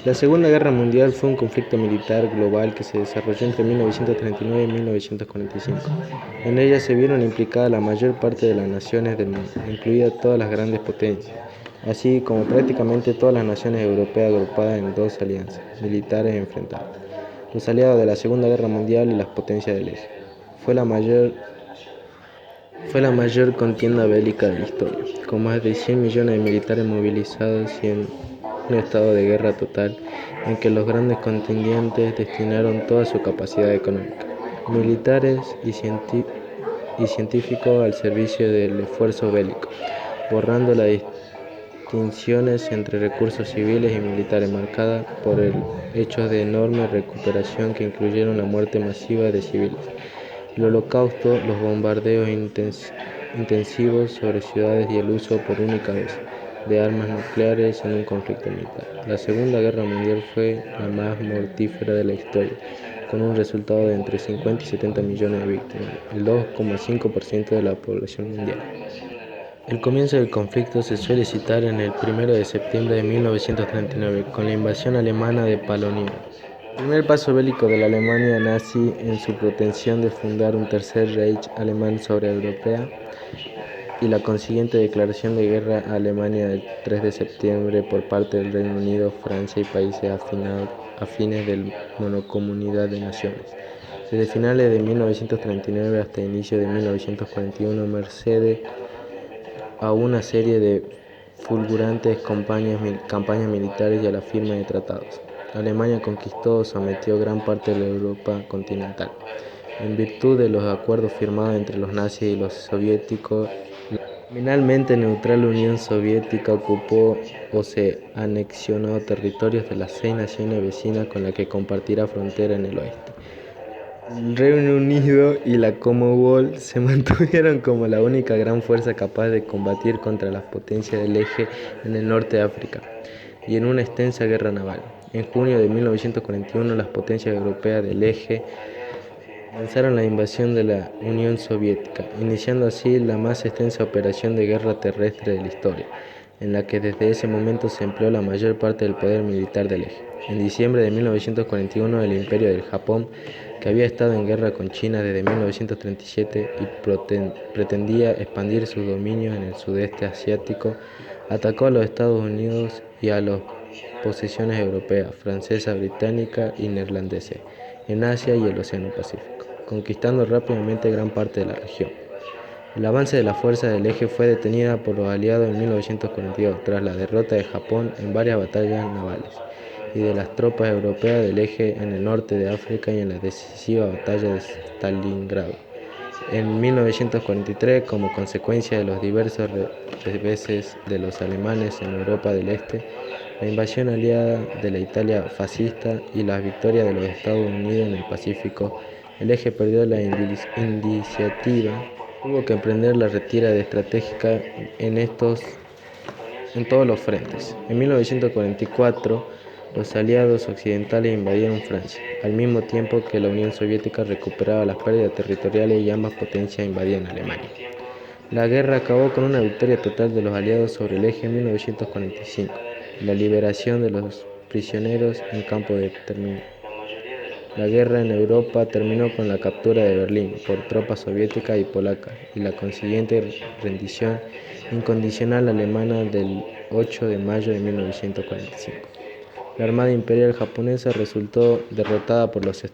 La Segunda Guerra Mundial fue un conflicto militar global que se desarrolló entre 1939 y 1945. En ella se vieron implicadas la mayor parte de las naciones del mundo, incluidas todas las grandes potencias, así como prácticamente todas las naciones europeas agrupadas en dos alianzas militares enfrentadas: los aliados de la Segunda Guerra Mundial y las potencias del eje. Fue la mayor contienda bélica de la historia, con más de 100 millones de militares movilizados y en un estado de guerra total en que los grandes contendientes destinaron toda su capacidad económica, militares y científicos al servicio del esfuerzo bélico, borrando las distinciones entre recursos civiles y militares marcadas por hechos de enorme recuperación que incluyeron la muerte masiva de civiles, el holocausto, los bombardeos intensivos sobre ciudades y el uso por única vez de armas nucleares en un conflicto militar. La Segunda Guerra Mundial fue la más mortífera de la historia, con un resultado de entre 50 y 70 millones de víctimas, el 2,5% de la población mundial. El comienzo del conflicto se suele citar en el 1 de septiembre de 1939, con la invasión alemana de Polonia. El primer paso bélico de la Alemania nazi en su pretensión de fundar un tercer Reich alemán sobre Europa y la consiguiente declaración de guerra a Alemania el 3 de septiembre por parte del Reino Unido, Francia y países afines de la Mancomunidad de Naciones. Desde finales de 1939 hasta inicios de 1941, merced a una serie de fulgurantes campañas militares y a la firma de tratados, Alemania conquistó o sometió gran parte de la Europa continental. En virtud de los acuerdos firmados entre los nazis y los soviéticos, la nominalmente neutral Unión Soviética ocupó o se anexionó territorios de las 6 naciones vecinas con las que compartirá frontera en el oeste. El Reino Unido y la Commonwealth se mantuvieron como la única gran fuerza capaz de combatir contra las potencias del eje en el norte de África y en una extensa guerra naval. En junio de 1941, las potencias europeas del eje lanzaron la invasión de la Unión Soviética, iniciando así la más extensa operación de guerra terrestre de la historia, en la que desde ese momento se empleó la mayor parte del poder militar del eje. En diciembre de 1941, el Imperio del Japón, que había estado en guerra con China desde 1937 y pretendía expandir sus dominios en el sudeste asiático, atacó a los Estados Unidos y a las posesiones europeas, francesas, británicas y neerlandesas en Asia y el Océano Pacífico, conquistando rápidamente gran parte de la región. El avance de la fuerza del eje fue detenida por los aliados en 1942 tras la derrota de Japón en varias batallas navales y de las tropas europeas del eje en el norte de África y en la decisiva batalla de Stalingrado. En 1943, como consecuencia de los diversos reveses de los alemanes en Europa del Este, la invasión aliada de la Italia fascista y las victorias de los Estados Unidos en el Pacífico, el eje perdió la iniciativa. Tuvo que emprender la retirada estratégica en todos los frentes. En 1944, los aliados occidentales invadieron Francia, al mismo tiempo que la Unión Soviética recuperaba las pérdidas territoriales y ambas potencias invadían Alemania. La guerra acabó con una victoria total de los aliados sobre el eje en 1945 y la liberación de los prisioneros en campo de exterminio. La guerra en Europa terminó con la captura de Berlín por tropas soviéticas y polacas y la consiguiente rendición incondicional alemana del 8 de mayo de 1945. La Armada Imperial japonesa resultó derrotada por los Estados